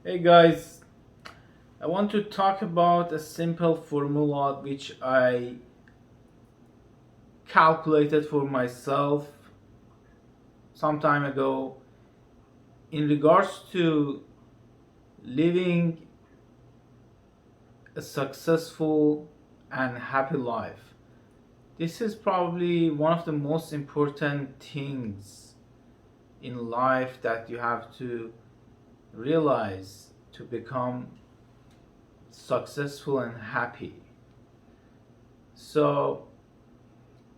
Hey guys, I want to talk about a simple formula which I calculated for myself some time ago in regards to living a successful and happy life. This is probably one of the most important things in life that you have to realize to become successful and happy. So,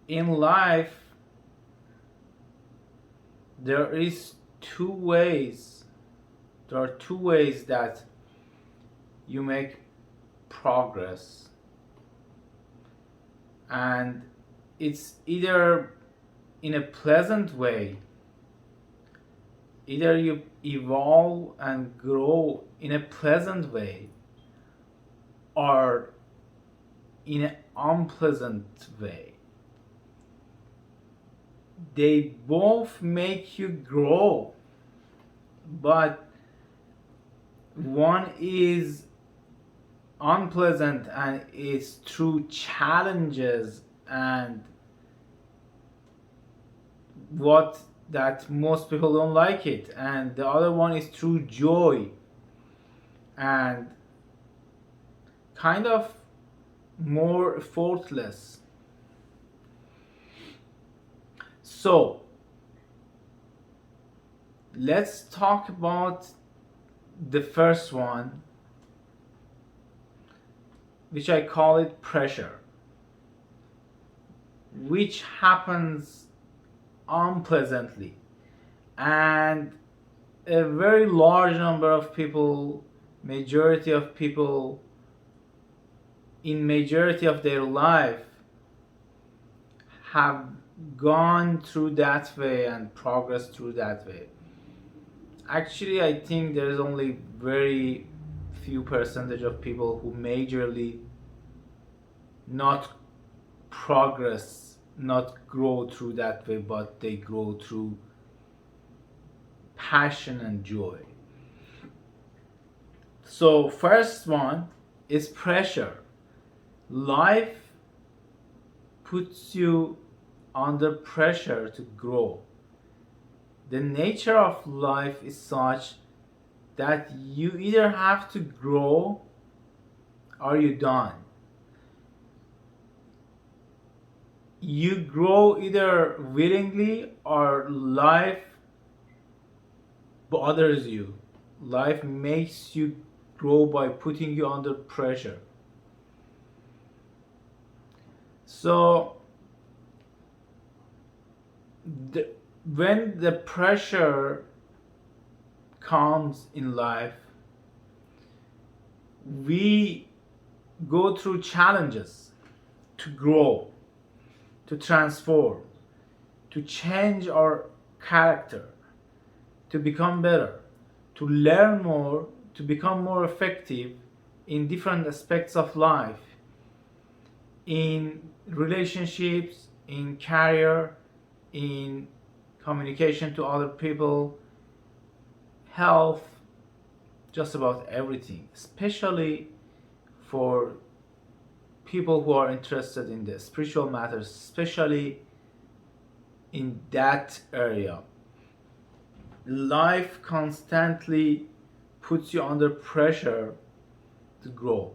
in life, there is two ways there are two ways that you make progress, and it's either in a pleasant way, either you evolve and grow in a pleasant way, or in an unpleasant way. They both make you grow, but one is unpleasant and it's through challenges and what that most people don't like it, and the other one is through joy and kind of more effortless. So let's talk about the first one, which I call it pressure, which happens unpleasantly, and a very large number of people, majority of people in majority of their life have gone through that way and progressed through that way. Actually, I think there's only very few percentage of people who majorly not progress, not grow through that way, but they grow through passion and joy. So first one is pressure. Life puts you under pressure to grow. The nature of life is such that you either have to grow or you're done. You grow either willingly or life bothers you. Life makes you grow by putting you under pressure. So the, when the pressure comes in life, we go through challenges to grow, to transform, to change our character, to become better, to learn more, to become more effective in different aspects of life, in relationships, in career, in communication to other people, health, just about everything, especially for people who are interested in the spiritual matters, especially in that area. Life constantly puts you under pressure to grow.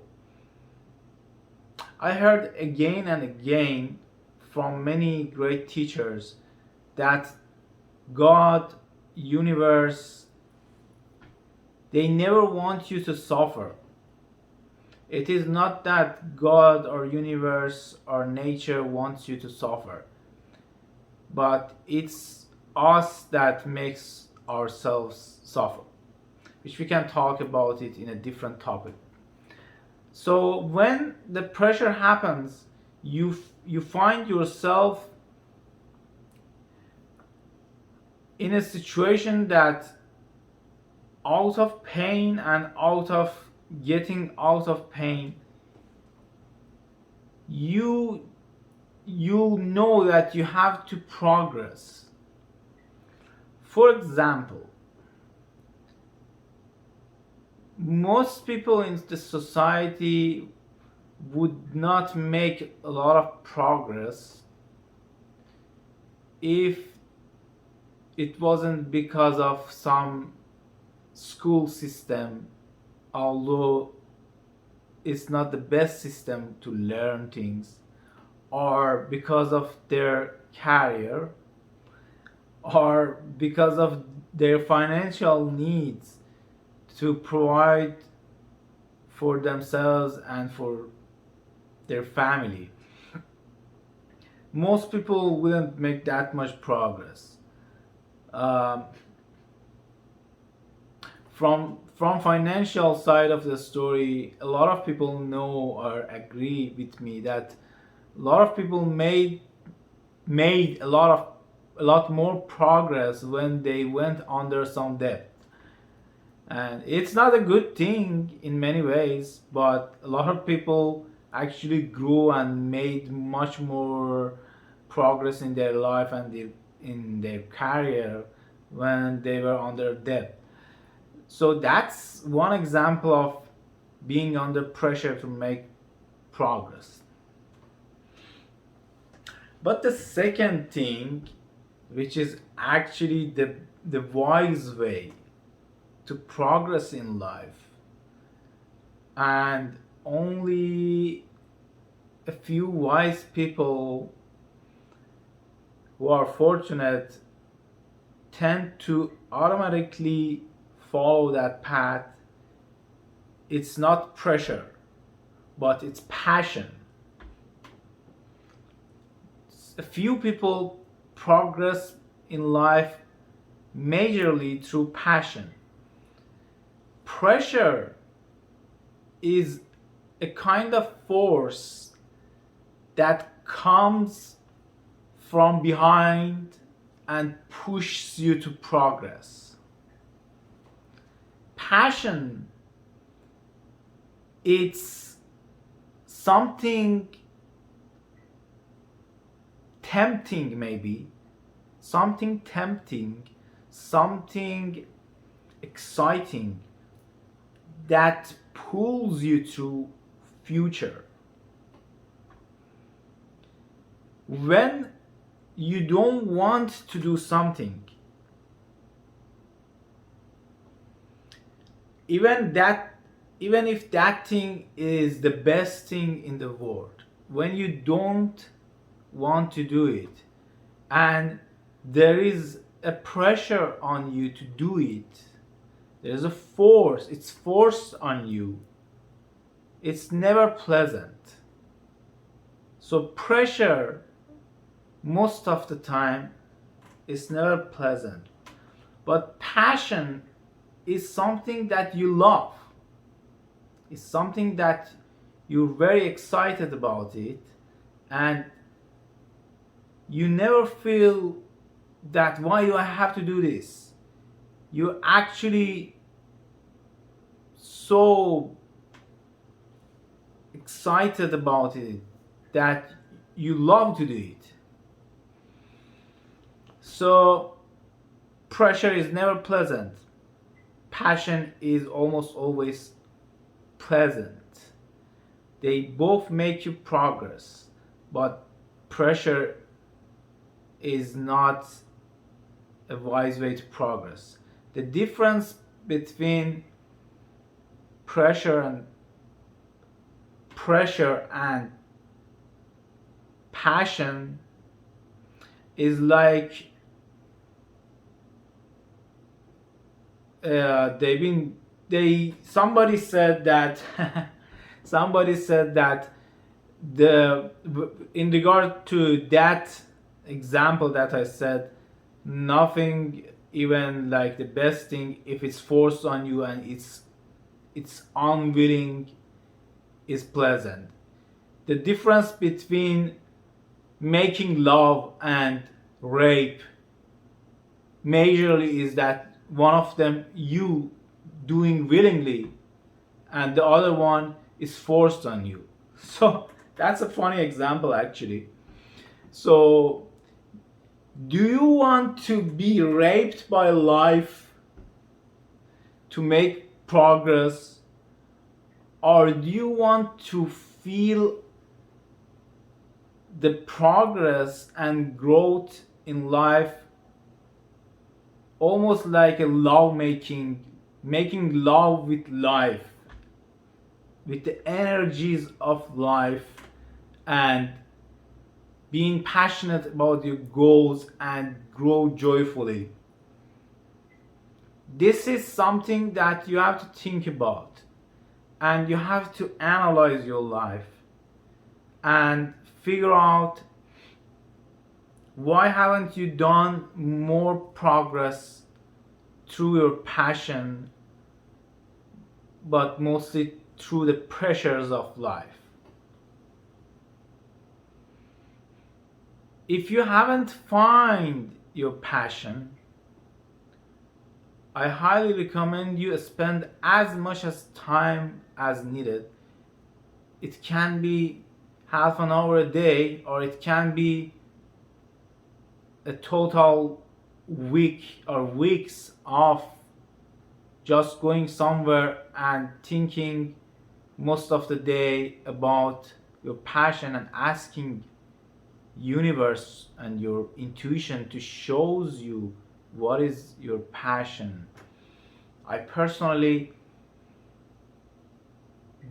I heard again and again from many great teachers that God, universe, they never want you to suffer. It is not that God or universe or nature wants you to suffer, but it's us that makes ourselves suffer, which we can talk about it in a different topic. So when the pressure happens, you find yourself in a situation that out of pain and out of getting out of pain, you you know that you have to progress. For example, most people in the society would not make a lot of progress if it wasn't because of some school system, although it's not the best system to learn things, or because of their career, or because of their financial needs to provide for themselves and for their family. Most people wouldn't make that much progress. Um, from financial side of the story, a lot of people know or agree with me that a lot of people made a lot more progress when they went under some debt. And it's not a good thing in many ways, but a lot of people actually grew and made much more progress in their life and in their career when they were under debt. So that's one example of being under pressure to make progress. But the second thing, which is actually the wise way to progress in life, and only a few wise people who are fortunate tend to automatically follow that path. It's not pressure, but it's passion. A few people progress in life majorly through passion. Pressure is a kind of force that comes from behind and pushes you to progress. Passion, it's something tempting, maybe something tempting, something exciting that pulls you to future. When you don't want to do something, even that, even if that thing is the best thing in the world, when you don't want to do it and there is a pressure on you to do it, there's a force, it's forced on you, it's never pleasant. So pressure, most of the time, is never pleasant. But passion is something that you love. It's something that you're very excited about it, and you never feel that why do I have to do this? You're actually so excited about it that you love to do it. So pressure is never pleasant. Passion is almost always pleasant. They both make you progress, but pressure is not a wise way to progress. The difference between pressure and passion is like somebody said that somebody said that the in regard to that example that I said, nothing, even like the best thing, if it's forced on you and it's unwilling, is pleasant. The difference between making love and rape majorly is that one of them you doing willingly and the other one is forced on you. So that's a funny example actually. So do you want to be raped by life to make progress, or do you want to feel the progress and growth in life almost like a love making love with life, with the energies of life, and being passionate about your goals and grow joyfully? This is something that you have to think about, and you have to analyze your life and figure out why haven't you done more progress through your passion, but mostly through the pressures of life. If you haven't found your passion, I highly recommend you spend as much as time as needed. It can be half an hour a day, or it can be a total week or weeks of just going somewhere and thinking most of the day about your passion and asking universe and your intuition to shows you what is your passion. I personally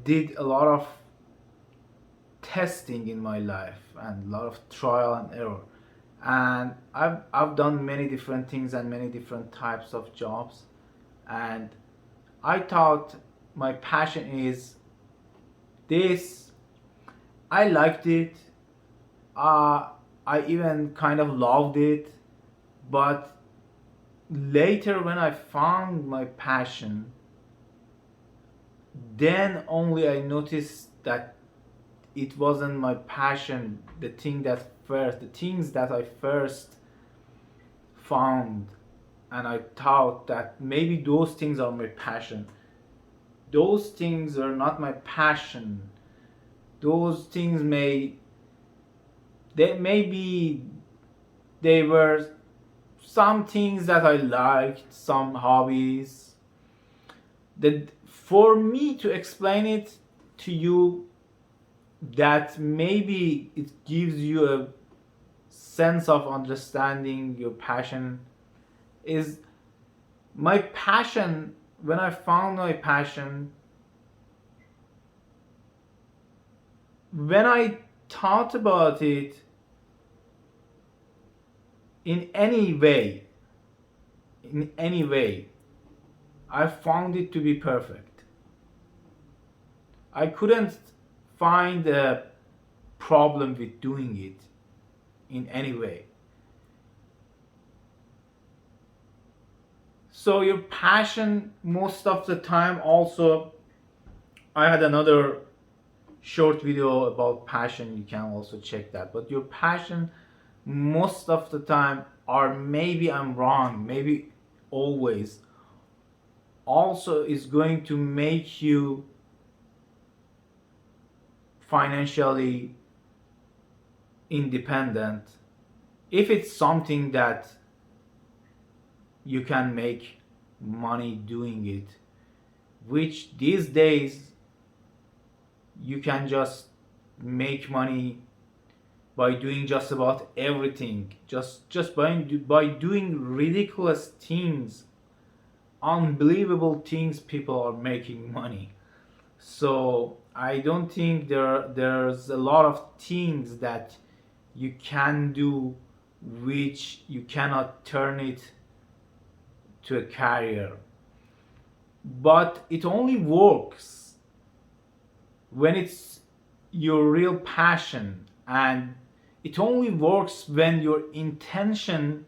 did a lot of testing in my life and a lot of trial and error, and I've done many different things and many different types of jobs, and I thought my passion is this. I liked it. I even kind of loved it, but later when I found my passion, then only I noticed that it wasn't my passion. The things that I first found, and I thought that maybe those things are my passion. Those things are not my passion. Those things maybe they were some things that I liked, some hobbies. That for me to explain it to you, that maybe it gives you a sense of understanding your passion, is my passion. When I found my passion, when I thought about it in any way, I found it to be perfect. I couldn't find a problem with doing it in any way. So your passion, most of the time, also I had another short video about passion, you can also check that. But your passion most of the time, or maybe I'm wrong, maybe always, also is going to make you financially independent if it's something that you can make money doing it, which these days you can just make money by doing just about everything, just by doing ridiculous things, unbelievable things. People are making money. So I don't think there's a lot of things that you can do which you cannot turn it to a career. But it only works when it's your real passion, and it only works when your intention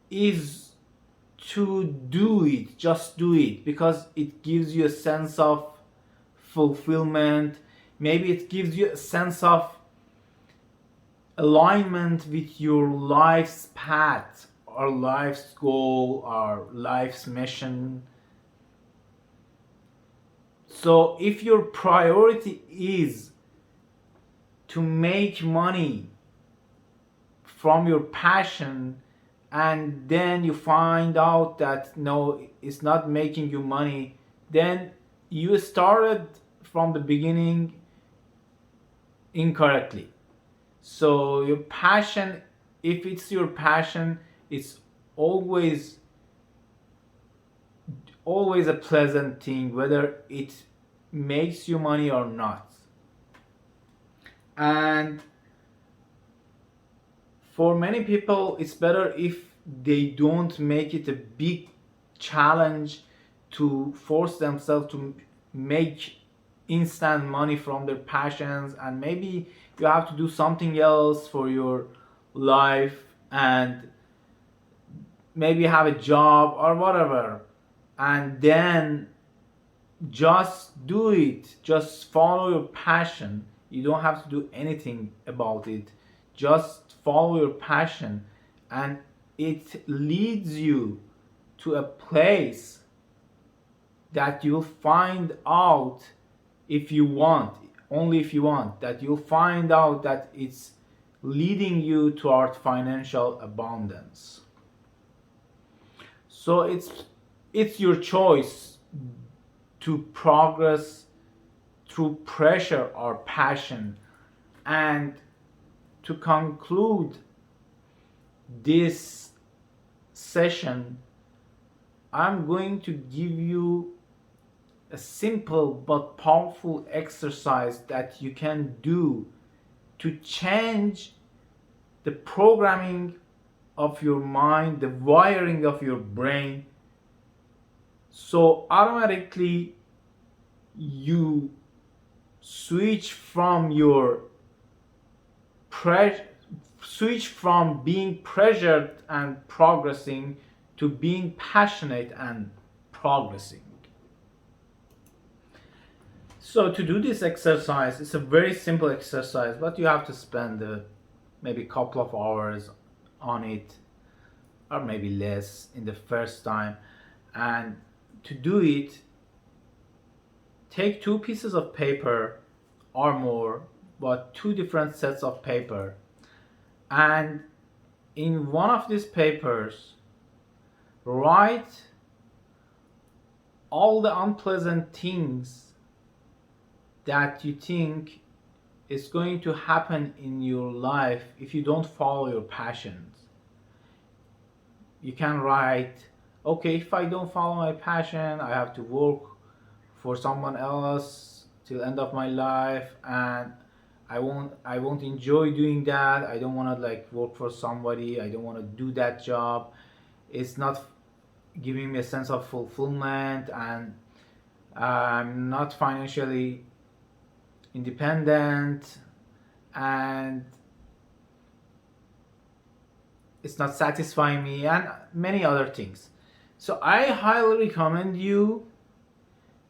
is to do it, just do it, because it gives you a sense of fulfillment. Maybe it gives you a sense of alignment with your life's path or life's goal or life's mission. So if your priority is to make money from your passion and then you find out that no, it's not making you money, then you started from the beginning incorrectly. So your passion, if it's your passion, it's always always a pleasant thing, whether it makes you money or not. And for many people, it's better if they don't make it a big challenge to force themselves to make instant money from their passions, and maybe you have to do something else for your life and maybe have a job or whatever, and then just do it, just follow your passion. You don't have to do anything about it, just follow your passion, and it leads you to a place that you'll find out, if you want, only if you want, that you'll find out that it's leading you toward financial abundance. So it's your choice to progress through pressure or passion. And to conclude this session, I'm going to give you a simple but powerful exercise that you can do to change the programming of your mind, the wiring of your brain, so automatically you switch from being pressured and progressing to being passionate and progressing. So to do this exercise, it's a very simple exercise, but you have to spend maybe a couple of hours on it, or maybe less in the first time. And to do it, take two pieces of paper or more, but two different sets of paper, and in one of these papers write all the unpleasant things that you think is going to happen in your life if you don't follow your passions. You can write, okay, if I don't follow my passion, I have to work for someone else till end of my life, and I won't enjoy doing that. I don't want to like work for somebody. I don't want to do that job. It's not giving me a sense of fulfillment, and I'm not financially independent, and it's not satisfying me, and many other things. So I highly recommend you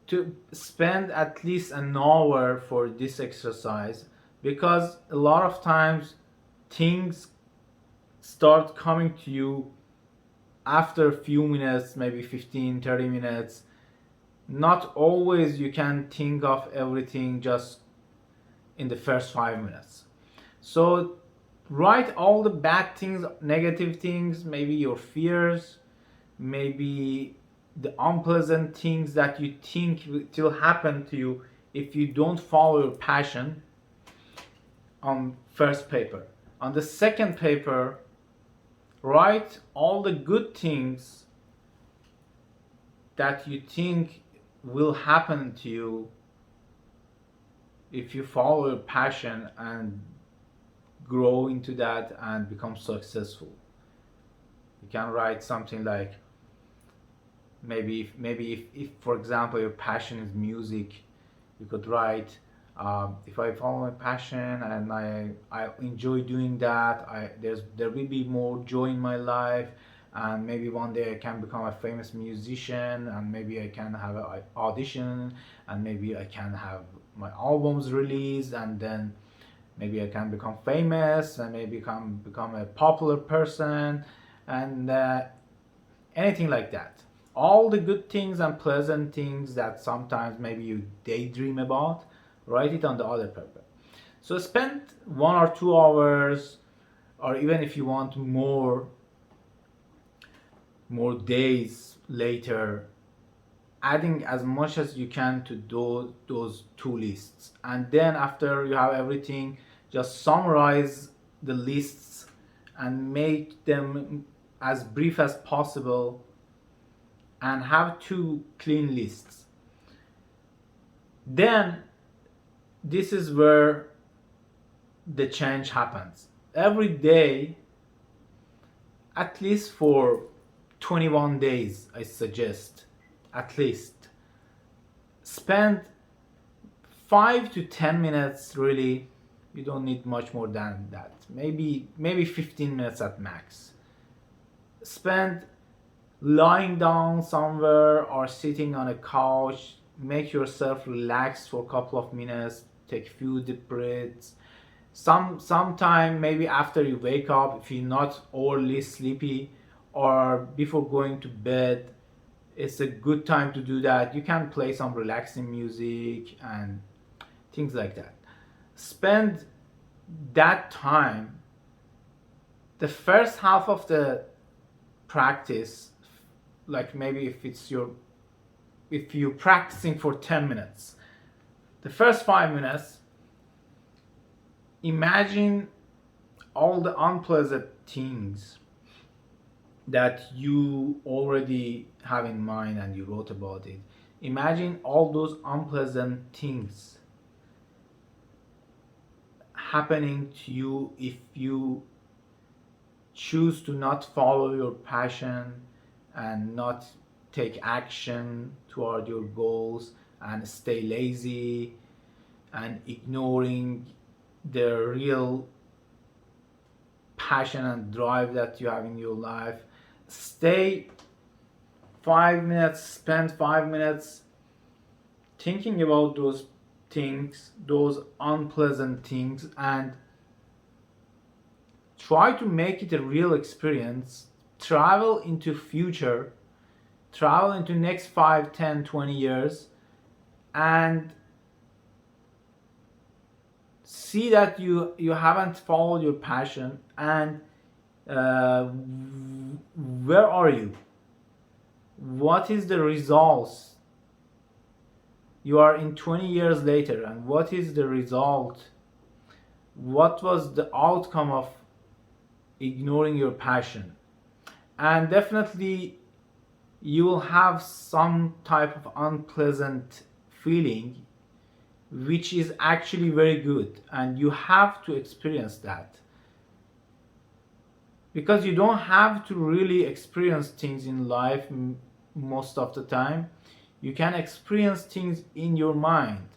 to spend at least an hour for this exercise, because a lot of times things start coming to you after a few minutes, maybe 15-30 minutes. Not always you can think of everything just in the first 5 minutes. So write all the bad things, negative things, maybe your fears, maybe the unpleasant things that you think will happen to you if you don't follow your passion, on first paper. On the second paper, write all the good things that you think will happen to you if you follow your passion and grow into that and become successful. You can write something like, maybe if for example your passion is music, you could write, if I follow my passion and I enjoy doing that, there will be more joy in my life, and maybe one day I can become a famous musician, and maybe I can have an audition, and maybe I can have my albums released, and then maybe I can become famous, and maybe become a popular person, and anything like that. All the good things and pleasant things that sometimes maybe you daydream about, write it on the other paper. So spend 1 or 2 hours, or even if you want more, more days later, adding as much as you can to those two lists. And then after you have everything, just summarize the lists and make them as brief as possible, and have two clean lists. Then this is where the change happens. Every day, at least for 21 days, I suggest, at least spend 5 to 10 minutes. Really, you don't need much more than that, maybe 15 minutes at max. Spend lying down somewhere or sitting on a couch. Make yourself relax for a couple of minutes, take a few deep breaths. Sometime maybe after you wake up, if you're not overly sleepy, or before going to bed, it's a good time to do that. You can play some relaxing music and things like that. Spend that time, the first half of the practice, like maybe if you're practicing for 10 minutes, the first 5 minutes, imagine all the unpleasant things that you already have in mind and you wrote about it. Imagine all those unpleasant things happening to you if you choose to not follow your passion and not take action toward your goals and stay lazy and ignoring the real passion and drive that you have in your life. Stay 5 minutes, spend 5 minutes thinking about those things, those unpleasant things, and try to make it a real experience. Travel into future, travel into next 5, 10, 20 years, and see that you haven't followed your passion, and where are you? What is the results? You are in 20 years later, and what is the result? What was the outcome of ignoring your passion? And definitely you will have some type of unpleasant feeling, which is actually very good, and you have to experience that, because you don't have to really experience things in life most of the time. You can experience things in your mind.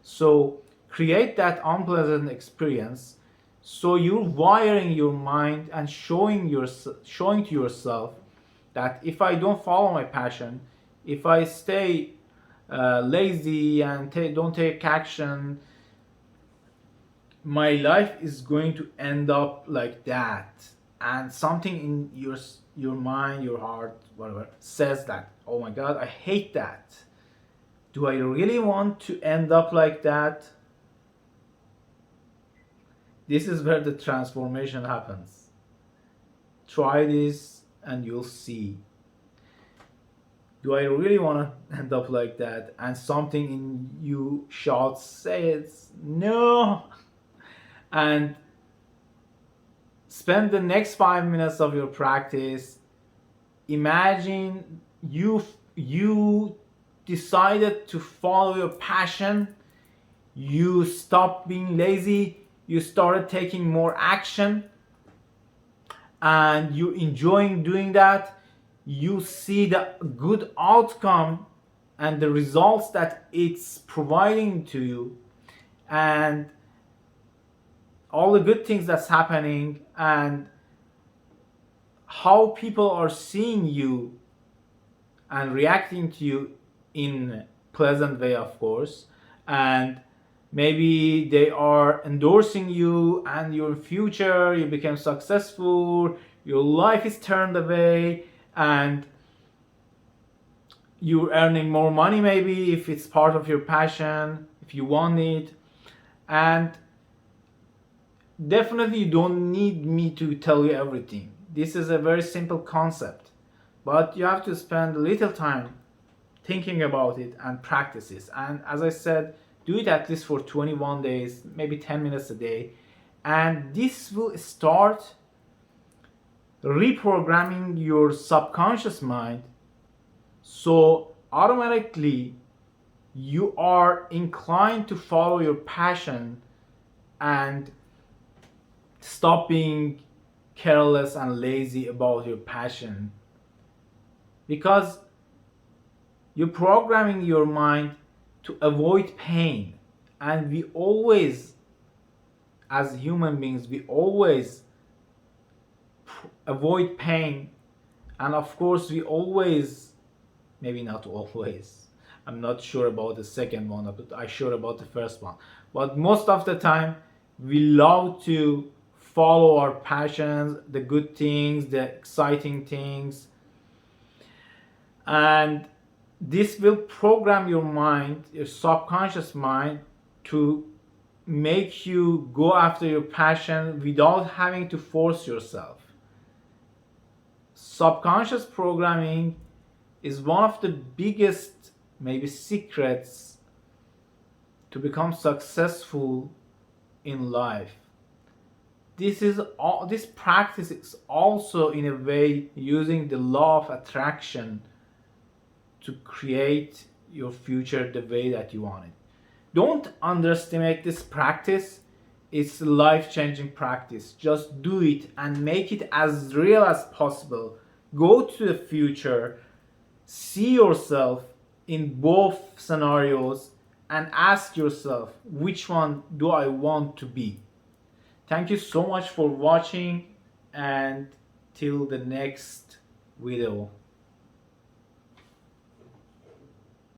So create that unpleasant experience, so you're wiring your mind and showing to yourself that if I don't follow my passion, if I stay lazy and don't take action, my life is going to end up like that. And something in your mind, your heart, whatever, says that, oh my god, I hate that. Do I really want to end up like that? This is where the transformation happens. Try this and you'll see. Do I really want to end up like that? And something in you shouts, says no. And spend the next 5 minutes of your practice. Imagine you decided to follow your passion. You stopped being lazy. You started taking more action, and you enjoying doing that. You see the good outcome and the results that it's providing to you, and all the good things that's happening, and how people are seeing you and reacting to you in a pleasant way, of course, and maybe they are endorsing you, and your future, you become successful, your life is turned away, and you're earning more money, maybe if it's part of your passion, if you want it. And definitely you don't need me to tell you everything. This is a very simple concept. but you have to spend a little time thinking about it and practice this. And as I said, do it at least for 21 days, maybe 10 minutes a day, and this will start reprogramming your subconscious mind, so automatically you are inclined to follow your passion and stop being careless and lazy about your passion, because you're programming your mind to avoid pain. And we always, as human beings, we always avoid pain. And of course we always, maybe not always, I'm not sure about the second one, but I'm sure about the first one, but most of the time we love to follow our passions, the good things, the exciting things, and this will program your mind, your subconscious mind, to make you go after your passion without having to force yourself. Subconscious programming is one of the biggest, maybe, secrets to become successful in life. This practice is also in a way using the law of attraction to create your future the way that you want it. Don't underestimate this practice. It's a life-changing practice. Just do it and make it as real as possible. Go to the future, see yourself in both scenarios, and ask yourself, which one do I want to be? Thank you so much for watching, and till the next video.